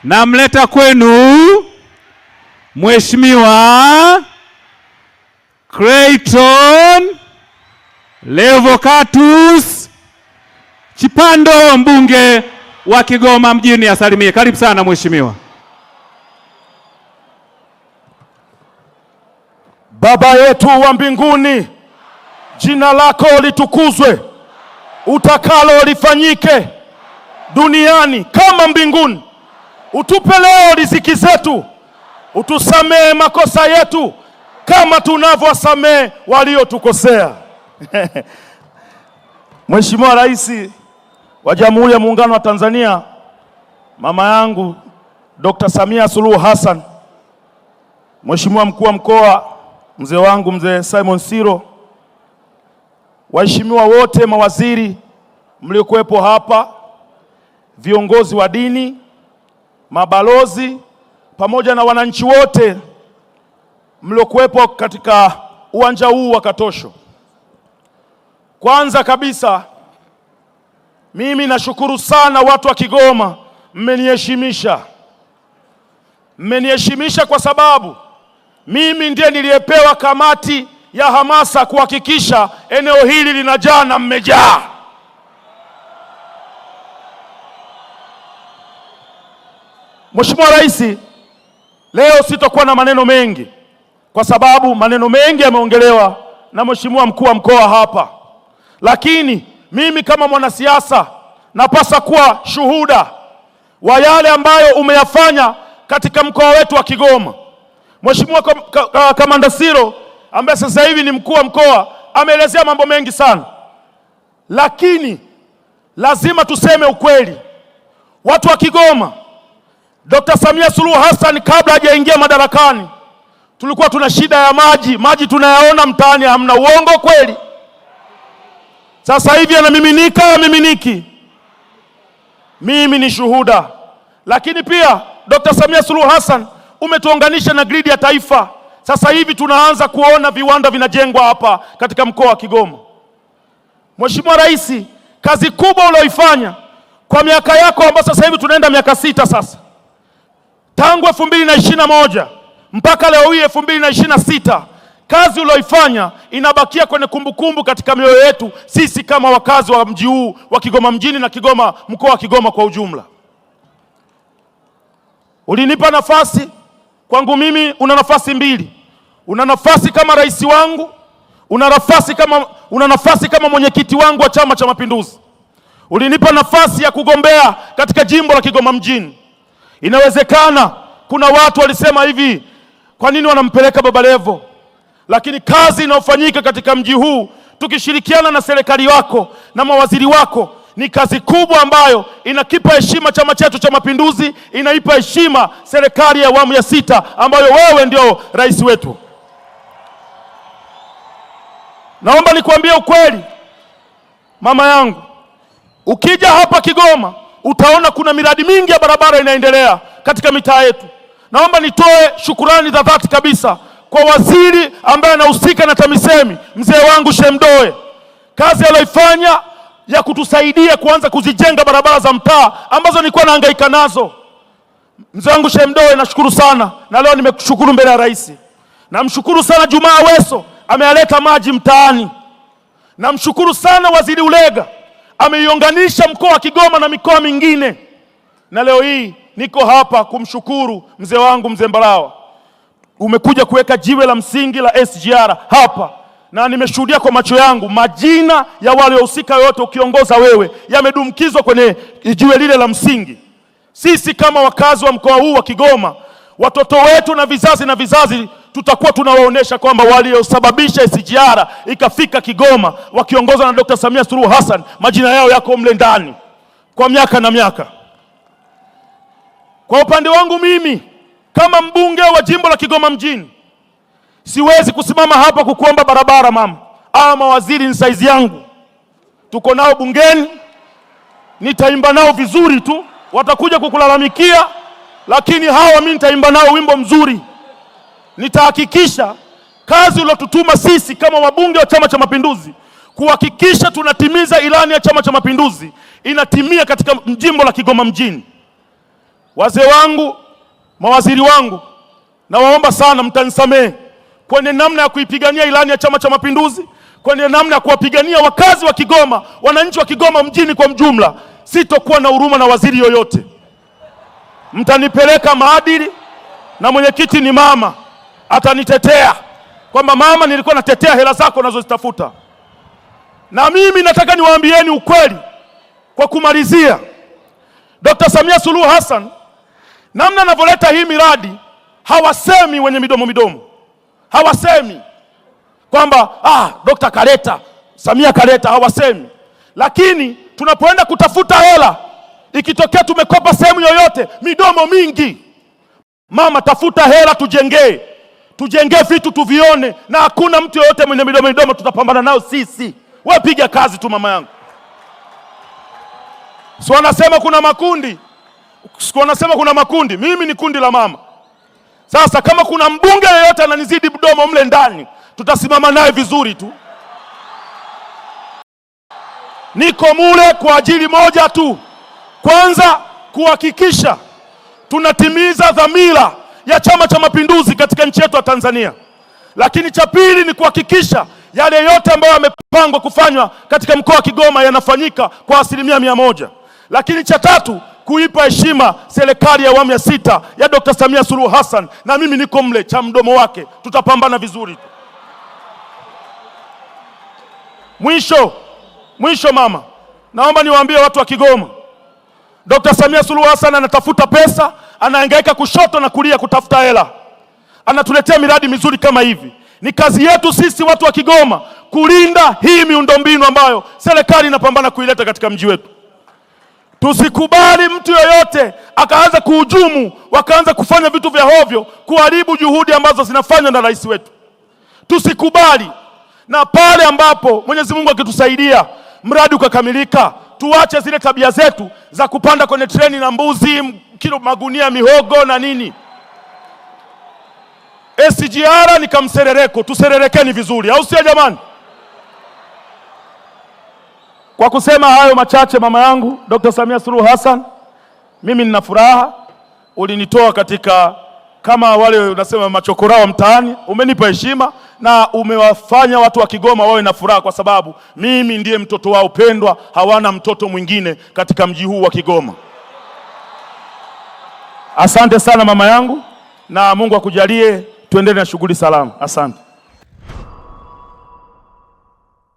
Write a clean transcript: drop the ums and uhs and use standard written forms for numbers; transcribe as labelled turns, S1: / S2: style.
S1: Namleta kwenu Mheshimiwa Clayton Levocatus Chipando, mbunge wa Kigoma mjini, asalimie. Karibu sana mheshimiwa.
S2: Baba yetu wa mbinguni, jina lako litukuzwe, utakalo lifanyike duniani kama mbinguni. Utupe leo riziki zetu, utusamee makosa yetu kama tunavyowasamee waliotukosea. Mheshimiwa Rais wa Jamhuri ya Muungano wa Tanzania, mama yangu Dr. Samia Suluhu Hassan, Mheshimiwa Mkuu wa Mkoa, mzee wangu mzee Simon Siro, waheshimiwa wote, mawaziri mliokuwepo hapa, viongozi wa dini, mabalozi, pamoja na wananchi wote mliokuwepo katika uwanja huu wa Katosho. Kwanza kabisa, mimi nashukuru sana watu wa Kigoma, mmeniheshimisha. Mmeniheshimisha kwa sababu mimi ndiye niliyepewa kamati ya hamasa kuhakikisha eneo hili linajaa na mmejaa. Mheshimiwa Rais, leo sitakuwa na maneno mengi kwa sababu maneno mengi yameongelewa na Mheshimiwa Mkuu wa Mkoa hapa. Lakini mimi kama mwanasiasa napaswa kuwa shuhuda wa yale ambayo umeyafanya katika mkoa wetu wa Kigoma. Mheshimiwa Kamanda Siro ambaye sasa hivi ni mkuu wa mkoa ameelezea mambo mengi sana, lakini lazima tuseme ukweli. Watu wa Kigoma, Dr. Samia Suluhu Hassan kabla hajaingia madarakani tulikuwa tuna shida ya maji. Maji tunayaona mtaani, hamna. Uongo kweli? Sasa hivi yanamiminika, yamiminiki. Mimi ni shuhuda. Lakini pia Dr. Samia Suluhu Hassan umetuunganisha na gridi ya taifa. Sasa hivi tunaanza kuona viwanda vinajengwa hapa katika mkoa wa Kigoma. Mheshimiwa Rais, kazi kubwa ulioifanya kwa miaka yako ambayo sasa hivi tunaenda miaka 6 sasa, tangu 2021 mpaka leo hii 2026, kazi ulioifanya inabakia kwenye kumbukumbu katika mioyo yetu sisi kama wakazi wa mji huu wa Kigoma mjini na Kigoma, mkoa wa Kigoma kwa ujumla. Ulinipa nafasi, kwangu mimi una nafasi mbili. Una nafasi kama rais wangu, una nafasi kama mwenyekiti wangu wa Chama cha Mapinduzi. Ulinipa nafasi ya kugombea katika jimbo la Kigoma mjini. Inawezekana kuna watu walisema hivi, kwa nini wanampeleka Baba Levo? Lakini kazi inayofanyika katika mji huu tukishirikiana na serikali wako na mawaziri wako ni kazi kubwa ambayo inakipa heshima chama chetu cha Mapinduzi, inaipa heshima serikali ya awamu ya 6 ambayo wewe ndio rais wetu. Naomba nikwambie ukweli, mama yangu, ukija hapa Kigoma utaona kuna miradi mingi ya barabara inaendelea katika mitaa yetu. Naomba nitoe shukurani za dhati kabisa kwa waziri ambaye anahusika na TAMISEMI, mzee wangu Shemdoe. Kazi aliyoifanya ya kutusaidia kuanza kuzijenga barabara za mtaa ambazo nilikuwa nahangaika nazo. Mzee wangu Shemdoe, nashukuru sana, na leo nimekushukuru mbele ya rais. Namshukuru sana Jumaa Weso, amealeta maji mtaani. Namshukuru sana Waziri Ulega, ameiunganisha mkoa wa Kigoma na mikoa mingine. Na leo hii niko hapa kumshukuru mzee wangu mzee Mbarawa. Umekuja kuweka jiwe la msingi la SGR hapa, na nimeshuhudia kwa macho yangu majina ya wale wahusika wote ukiongoza wewe yamedumkizwa kwenye jiwe lile la msingi. Sisi kama wakazi wa mkoa huu wa Kigoma, watoto wetu na vizazi tutakuwa tunawaonesha kwamba waliosababisha SGR ikafika Kigoma wakiongozwa na Dr. Samia Suluhu Hassan majina yao yako mle ndani kwa miaka na miaka. Kwa upande wangu mimi kama mbunge wa jimbo la Kigoma mjini, siwezi kusimama hapa kukuomba barabara mama. Mawaziri ni saizi yangu, tuko nao bungeni, nitaimba nao vizuri tu, watakuja kukulalamikia, lakini hawa mimi nitaimba nao wimbo mzuri. Nitahakikisha kazi uliyotutuma sisi kama wabunge wa Chama cha Mapinduzi kuhakikisha tunatimiza ilani ya Chama cha Mapinduzi inatimia katika jimbo la Kigoma mjini. wazee wangu, mawaziri wangu, nawaomba sana mtanisamehe kwenye namna ya kuipigania ilani ya Chama cha Mapinduzi, kwenye namna ya kuwapigania wakazi wa Kigoma, wananchi wa Kigoma mjini kwa mjumla. Sitokuwa na huruma na waziri yoyote. Mtanipeleka maadili, na mwenyekiti ni mama, atanitetea kwamba mama, nilikuwa natetea hela zako unazozitafuta. Na mimi nataka niwaambieni ukweli kwa kumalizia. Dr. Samia Suluhu Hassan, namna anavyoleta hii miradi, hawasemi wenye midomo midomo. Hawasemi kwamba Dr. kaleta, Samia kaleta, hawasemi. Lakini tunapoenda kutafuta hela, ikitokea tumekopa sehemu yoyote, midomo mingi. Mama, tafuta hela tujengee vitu tuvione, na hakuna mtu yoyote mwenye midomo midomo, tutapambana nao sisi. Wewe piga kazi tu mama yangu. Si wanasema kuna makundi, mimi ni kundi la mama. Sasa kama kuna mbunge yeyote ananizidi mdomo mle ndani, tutasimama naye vizuri tu. Niko mule kwa ajili moja tu. Kwanza, kuhakikisha tunatimiza dhamira ya Chama cha Mapinduzi katika nchi yetu ya Tanzania. Lakini cha pili ni kuhakikisha yale yote ambayo yamepangwa kufanywa katika mkoa wa Kigoma yanafanyika kwa 100%. Lakini cha tatu, kuipa heshima serikali ya awamu ya 6 ya Dr. Samia Suluhu Hassan, na mimi niko mle cha mdomo wake, tutapambana vizuri. Mwisho mama, naomba niwaambie watu wa Kigoma, Dr. Samia Suluhu Hassan anatafuta pesa, anahangaika kushoto na kulia kutafuta hela. Anatuletea miradi mizuri kama hivi. Ni kazi yetu sisi watu wa Kigoma kulinda hii miundombinu ambayo serikali inapambana kuileta katika mji wetu. Tusikubali mtu yoyote akaanza kuhujumu, wakaanza kufanya vitu vya hovyo, kuharibu juhudi ambazo zinafanywa na rais wetu. Tusikubali. Na pale ambapo Mwenyezi Mungu akitusaidia mradi ukakamilika, tuache zile tabia zetu za kupanda kwenye treni na mbuzi, kilo magunia mihogo na nini. SGR ni kamserereko, tusererekeni vizuri, au sio jamani? Kwa kusema hayo machache, mama yangu Dr. Samia Suluhu Hassan, mimi nina furaha. Ulinitoa katika kama wale unasema machokora wa mtaani, umenipa heshima na umewafanya watu wa Kigoma wawe na furaha, kwa sababu mimi ndiye mtoto wao pendwa, hawana mtoto mwingine katika mji huu wa Kigoma. Asante sana mama yangu, na Mungu akujalie tuendelee na shughuli salama. Asante.